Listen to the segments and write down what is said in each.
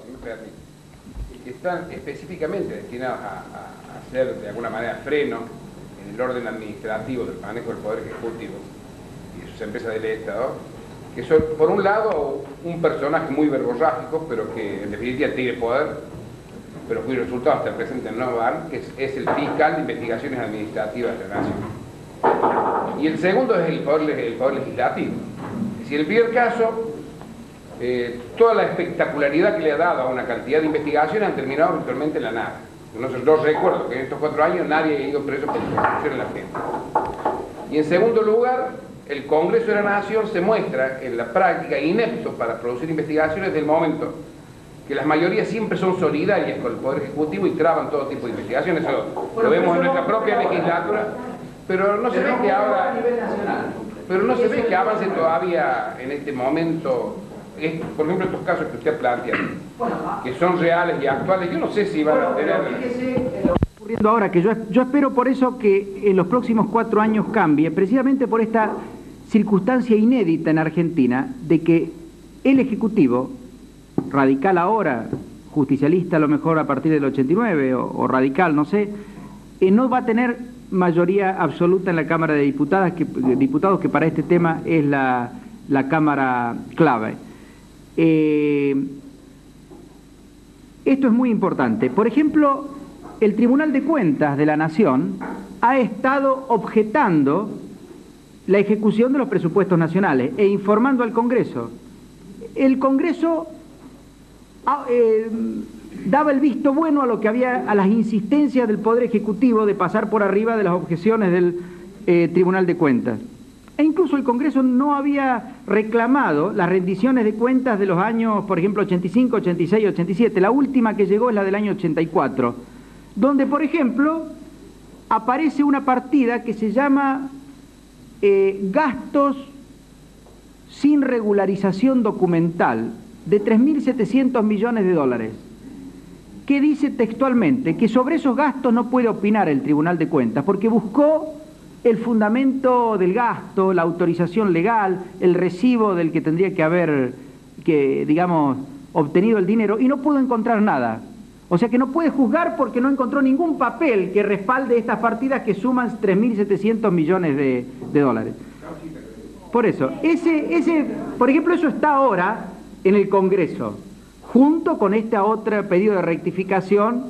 si me permite, que están específicamente destinados a hacer de alguna manera freno en el orden administrativo del manejo del Poder Ejecutivo y de sus empresas del Estado, que son, por un lado, un personaje muy verborrágico, pero que en definitiva tiene poder, pero cuyos resultados hasta el presente no van, que es el fiscal de investigaciones administrativas de la Nación. Y el segundo es el poder legislativo. Es decir, en el primer caso, toda la espectacularidad que le ha dado a una cantidad de investigaciones han terminado virtualmente en la nada. Yo recuerdo que en estos 4 años nadie ha ido preso por corrupción en la gente. Y en segundo lugar, el Congreso de la Nación se muestra en la práctica inepto para producir investigaciones desde el momento que las mayorías siempre son solidarias con el Poder Ejecutivo y traban todo tipo de investigaciones. Eso lo vemos en nuestra propia legislatura, pero no se ve que ahora, pero no se ve que avance todavía en este momento. Por ejemplo, estos casos que usted plantea, que son reales y actuales, yo no sé si van a tener... Ocurriendo ahora, que yo espero por eso que en los próximos 4 años cambie, precisamente por esta circunstancia inédita en Argentina, de que el Ejecutivo, radical ahora, justicialista a lo mejor a partir del 89, o radical, no sé, no va a tener mayoría absoluta en la Cámara de Diputados, que para este tema es la Cámara clave. Esto es muy importante. Por ejemplo, el Tribunal de Cuentas de la Nación ha estado objetando la ejecución de los presupuestos nacionales e informando al Congreso. El Congreso daba el visto bueno a lo que había, a las insistencias del Poder Ejecutivo de pasar por arriba de las objeciones del Tribunal de Cuentas. E incluso el Congreso no había reclamado las rendiciones de cuentas de los años, por ejemplo, 85, 86, 87. La última que llegó es la del año 84, donde, por ejemplo, aparece una partida que se llama gastos sin regularización documental, de 3.700 millones de dólares, que dice textualmente que sobre esos gastos no puede opinar el Tribunal de Cuentas, porque buscó el fundamento del gasto, la autorización legal, el recibo del que tendría que haber, digamos, obtenido el dinero, y no pudo encontrar nada. O sea que no puede juzgar porque no encontró ningún papel que respalde estas partidas que suman 3.700 millones de dólares. Por eso, por ejemplo, eso está ahora en el Congreso, junto con este otro pedido de rectificación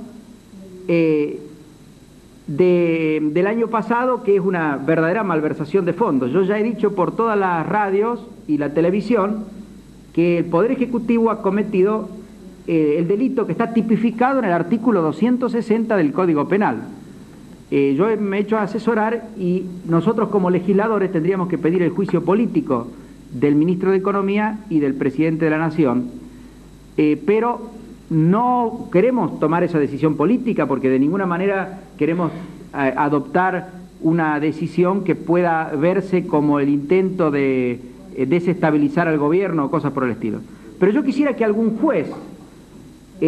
del año pasado, que es una verdadera malversación de fondos. Yo ya he dicho por todas las radios y la televisión que el Poder Ejecutivo ha cometido el delito que está tipificado en el artículo 260 del Código Penal. Yo me he hecho asesorar y nosotros como legisladores tendríamos que pedir el juicio político del Ministro de Economía y del Presidente de la Nación, pero no queremos tomar esa decisión política porque de ninguna manera queremos adoptar una decisión que pueda verse como el intento de desestabilizar al gobierno o cosas por el estilo. Pero yo quisiera que algún juez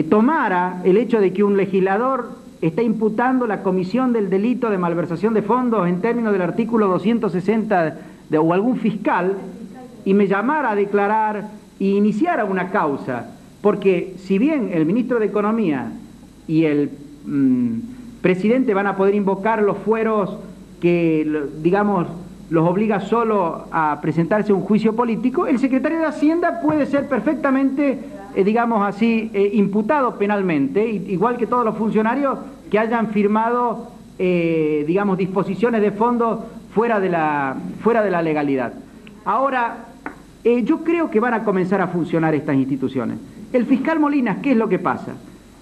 tomara el hecho de que un legislador está imputando la comisión del delito de malversación de fondos en términos del artículo 260 o algún fiscal y me llamara a declarar e iniciara una causa, porque si bien el ministro de Economía y el presidente van a poder invocar los fueros que, digamos, los obliga solo a presentarse a un juicio político, el secretario de Hacienda puede ser perfectamente, digamos así, imputado penalmente, igual que todos los funcionarios que hayan firmado, digamos, disposiciones de fondos fuera de la legalidad. Ahora, yo creo que van a comenzar a funcionar estas instituciones. El fiscal Molinas, ¿qué es lo que pasa?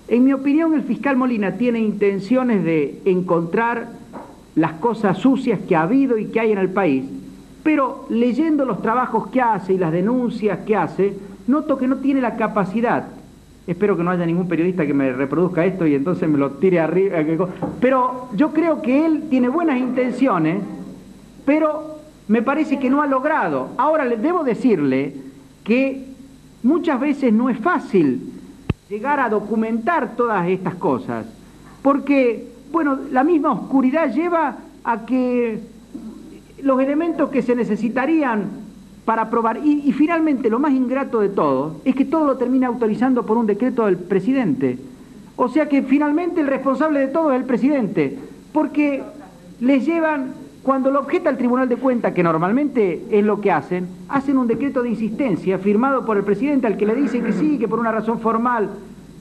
En mi opinión, el fiscal Molina tiene intenciones de encontrar las cosas sucias que ha habido y que hay en el país, pero leyendo los trabajos que hace y las denuncias que hace, noto que no tiene la capacidad. Espero que no haya ningún periodista que me reproduzca esto y entonces me lo tire arriba. Pero yo creo que él tiene buenas intenciones, pero me parece que no ha logrado. Ahora debo decirle que muchas veces no es fácil llegar a documentar todas estas cosas, porque, bueno, la misma oscuridad lleva a que los elementos que se necesitarían para aprobar. Y finalmente, lo más ingrato de todo, es que todo lo termina autorizando por un decreto del presidente. O sea que finalmente el responsable de todo es el presidente, porque les llevan, cuando lo objeta el Tribunal de Cuentas, que normalmente es lo que hacen un decreto de insistencia firmado por el presidente al que le dicen que sí, que por una razón formal,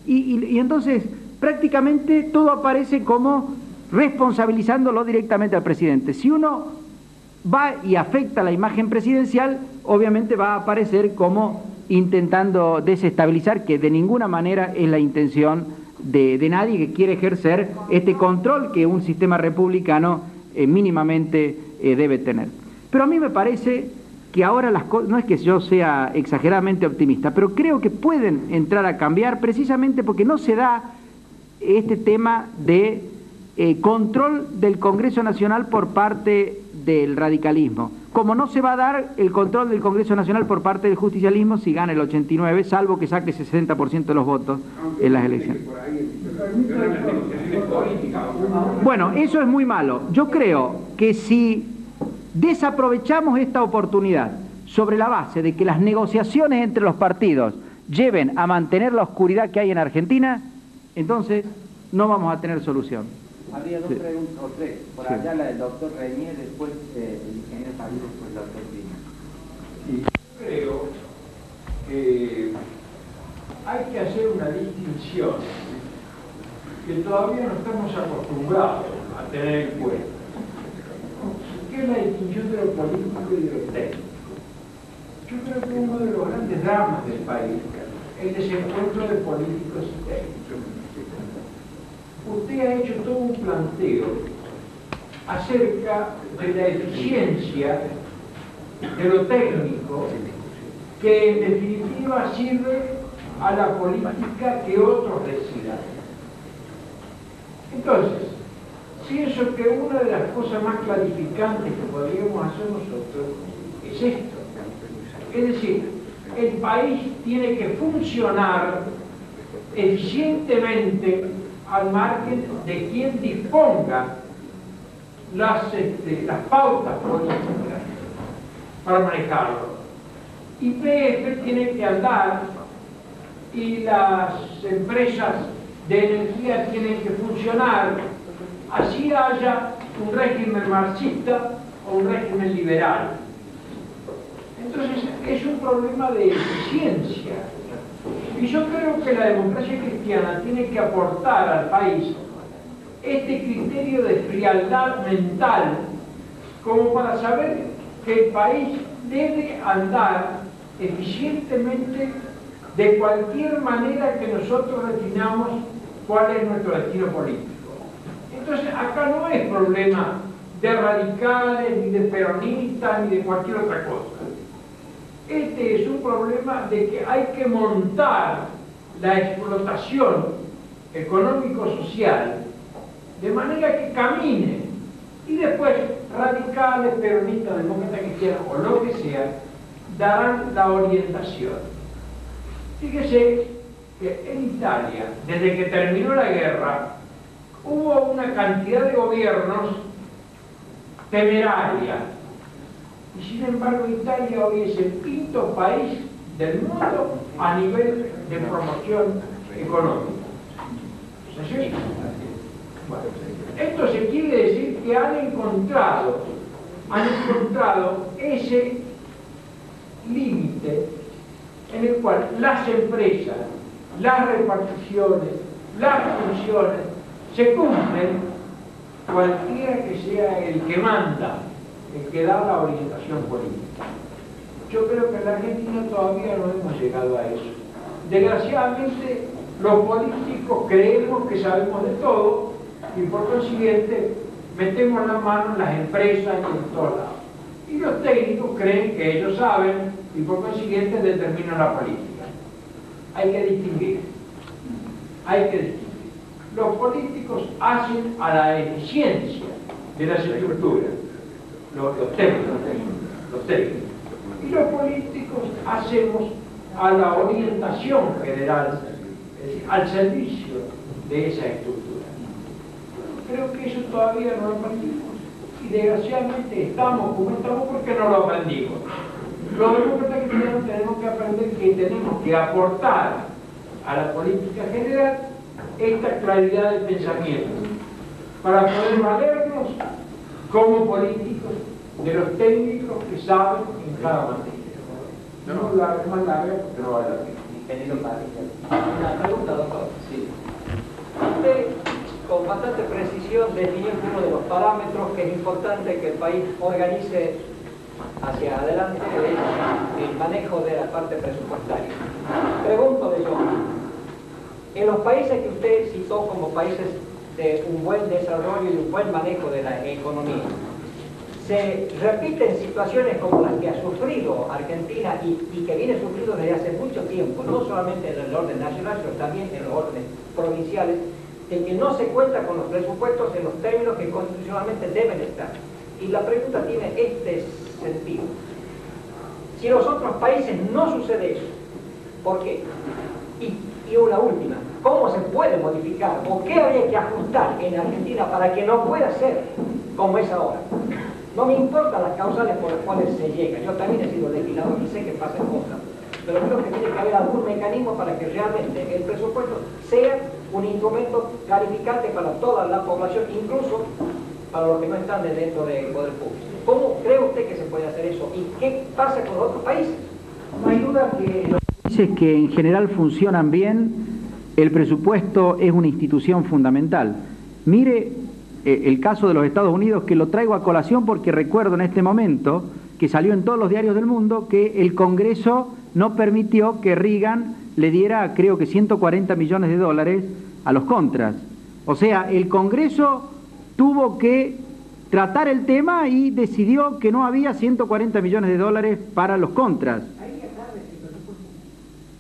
y entonces prácticamente todo aparece como responsabilizándolo directamente al presidente. Si uno va y afecta la imagen presidencial, obviamente va a aparecer como intentando desestabilizar, que de ninguna manera es la intención de nadie que quiere ejercer este control que un sistema republicano mínimamente debe tener. Pero a mí me parece que ahora las cosas, no es que yo sea exageradamente optimista, pero creo que pueden entrar a cambiar precisamente porque no se da este tema de control del Congreso Nacional por parte del radicalismo, como no se va a dar el control del Congreso Nacional por parte del justicialismo si gana el 89, salvo que saque 60% de los votos en las elecciones. Bueno, eso es muy malo. Yo creo que si desaprovechamos esta oportunidad sobre la base de que las negociaciones entre los partidos lleven a mantener la oscuridad que hay en Argentina, entonces no vamos a tener solución. Habría dos preguntas o tres. Por allá la del doctor Reñé, después el ingeniero Javier, después el doctor Pina. Y creo que hay que hacer una distinción que todavía no estamos acostumbrados a tener en cuenta, que es la distinción de lo político y de lo técnico. Yo creo que uno de los grandes dramas del país es el desencuentro de políticos y técnicos. Usted ha hecho todo un planteo acerca de la eficiencia de lo técnico que en definitiva sirve a la política que otros decidan. Entonces, pienso que una de las cosas más clarificantes que podríamos hacer nosotros es esto. Es decir, el país tiene que funcionar eficientemente al margen de quien disponga las pautas políticas para manejarlo. YPF tiene que andar y las empresas de energía tienen que funcionar, así haya un régimen marxista o un régimen liberal. Entonces es un problema de eficiencia. Y yo creo que la democracia cristiana tiene que aportar al país este criterio de frialdad mental como para saber que el país debe andar eficientemente de cualquier manera que nosotros definamos cuál es nuestro destino político. Entonces acá no es problema de radicales, ni de peronistas, ni de cualquier otra cosa. Este es un problema de que hay que montar la explotación económico-social de manera que camine y después radicales, peronistas, demócratas cristianos o lo que sea darán la orientación. Fíjese que en Italia, desde que terminó la guerra, hubo una cantidad de gobiernos temeraria. Y sin embargo Italia hoy es el quinto país del mundo a nivel de promoción económica. ¿Es así? Bueno, esto se quiere decir que han encontrado ese límite en el cual las empresas, las reparticiones, las funciones se cumplen cualquiera que sea el que manda, el que da la orientación política. Yo creo que en la Argentina todavía no hemos llegado a eso. Desgraciadamente, los políticos creemos que sabemos de todo y por consiguiente metemos la mano en las empresas y en todos lados. Y los técnicos creen que ellos saben y por consiguiente determinan la política. Hay que distinguir. Hay que distinguir. Los políticos hacen a la eficiencia de las estructuras. Los técnicos. Y los políticos hacemos a la orientación general, es decir, al servicio de esa estructura. Creo que eso todavía no lo aprendimos. Y desgraciadamente estamos como estamos porque no lo aprendimos. Los demócratas cristianos tenemos que aprender que tenemos que aportar a la política general esta claridad de pensamiento para poder valernos como políticos de los técnicos que saben en cada materia. No la es más larga porque no vale la pena. Ingeniero Padilla. Una pregunta, doctor. Sí. Usted, con bastante precisión, definió uno de los parámetros que es importante que el país organice hacia adelante, es el manejo de la parte presupuestaria. Pregunto de yo, en los países que usted citó como países de un buen desarrollo y un buen manejo de la economía, se repiten situaciones como las que ha sufrido Argentina y que viene sufriendo desde hace mucho tiempo, no solamente en el orden nacional, sino también en los órdenes provinciales, de que no se cuenta con los presupuestos en los términos que constitucionalmente deben estar. Y la pregunta tiene este sentido. Si en los otros países no sucede eso, ¿por qué? Y una última, ¿cómo se puede modificar o qué habría que ajustar en Argentina para que no pueda ser como es ahora? No me importan las causales por las cuales se llega. Yo también he sido legislador y sé que pasan cosas. Pero creo que tiene que haber algún mecanismo para que realmente el presupuesto sea un instrumento clarificante para toda la población, incluso para los que no están dentro del poder público. ¿Cómo cree usted que se puede hacer eso? ¿Y qué pasa con los otros países? No hay duda que los países que en general funcionan bien, el presupuesto es una institución fundamental. Mire el caso de los Estados Unidos, que lo traigo a colación porque recuerdo en este momento que salió en todos los diarios del mundo que el Congreso no permitió que Reagan le diera, creo que 140 millones de dólares a los contras. O sea, el Congreso tuvo que tratar el tema y decidió que no había 140 millones de dólares para los contras.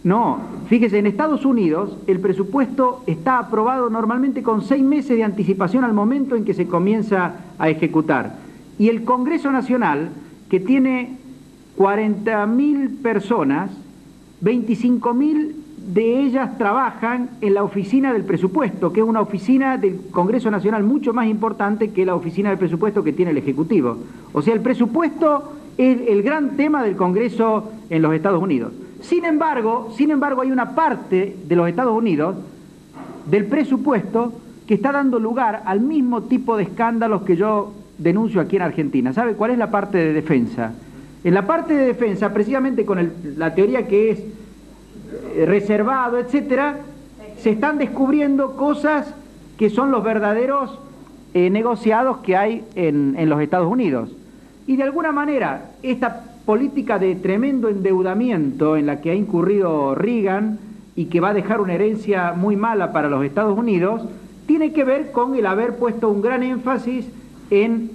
No, fíjese, en Estados Unidos el presupuesto está aprobado normalmente con 6 meses de anticipación al momento en que se comienza a ejecutar. Y el Congreso Nacional, que tiene 40.000 personas, 25.000 de ellas trabajan en la oficina del presupuesto, que es una oficina del Congreso Nacional mucho más importante que la oficina del presupuesto que tiene el Ejecutivo. O sea, el presupuesto es el gran tema del Congreso en los Estados Unidos. Sin embargo, hay una parte de los Estados Unidos del presupuesto que está dando lugar al mismo tipo de escándalos que yo denuncio aquí en Argentina. ¿Sabe cuál es la parte de defensa? En la parte de defensa, precisamente con la teoría que es reservado, etcétera, se están descubriendo cosas que son los verdaderos negociados que hay en los Estados Unidos. Y de alguna manera, esta política de tremendo endeudamiento en la que ha incurrido Reagan y que va a dejar una herencia muy mala para los Estados Unidos, tiene que ver con el haber puesto un gran énfasis en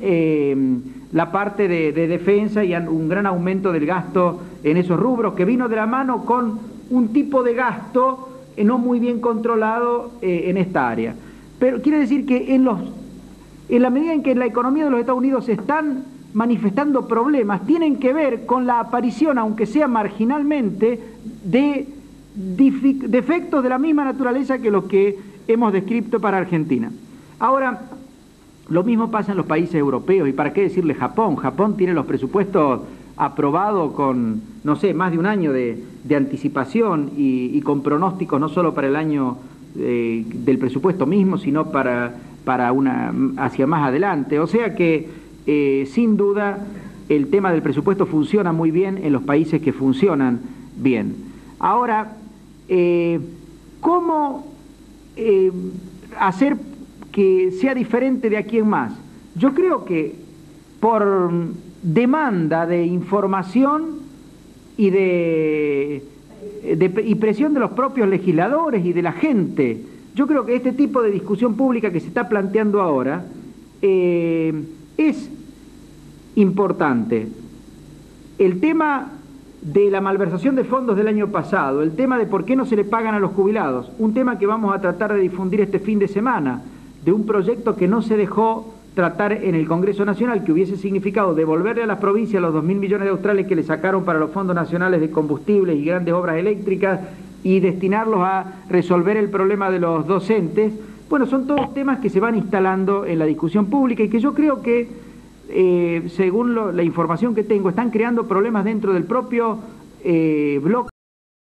la parte de defensa y un gran aumento del gasto en esos rubros, que vino de la mano con un tipo de gasto no muy bien controlado en esta área. Pero quiere decir que en la medida en que en la economía de los Estados Unidos se están manifestando problemas, tienen que ver con la aparición, aunque sea marginalmente, de defectos de la misma naturaleza que los que hemos descrito para Argentina. Ahora, lo mismo pasa en los países europeos, y para qué decirle Japón. Japón tiene los presupuestos aprobados con, no sé, más de un año de anticipación y con pronósticos no solo para el año del presupuesto mismo, sino para hacia más adelante. O sea que sin duda el tema del presupuesto funciona muy bien en los países que funcionan bien. Ahora, ¿cómo hacer que sea diferente de aquí en más? Yo creo que por demanda de información y y presión de los propios legisladores y de la gente, yo creo que este tipo de discusión pública que se está planteando ahora es importante. El tema de la malversación de fondos del año pasado, el tema de por qué no se le pagan a los jubilados, un tema que vamos a tratar de difundir este fin de semana, de un proyecto que no se dejó tratar en el Congreso Nacional, que hubiese significado devolverle a las provincias los 2.000 millones de australes que le sacaron para los fondos nacionales de combustibles y grandes obras eléctricas y destinarlos a resolver el problema de los docentes. Bueno, son todos temas que se van instalando en la discusión pública y que yo creo que según la información que tengo, están creando problemas dentro del propio bloque.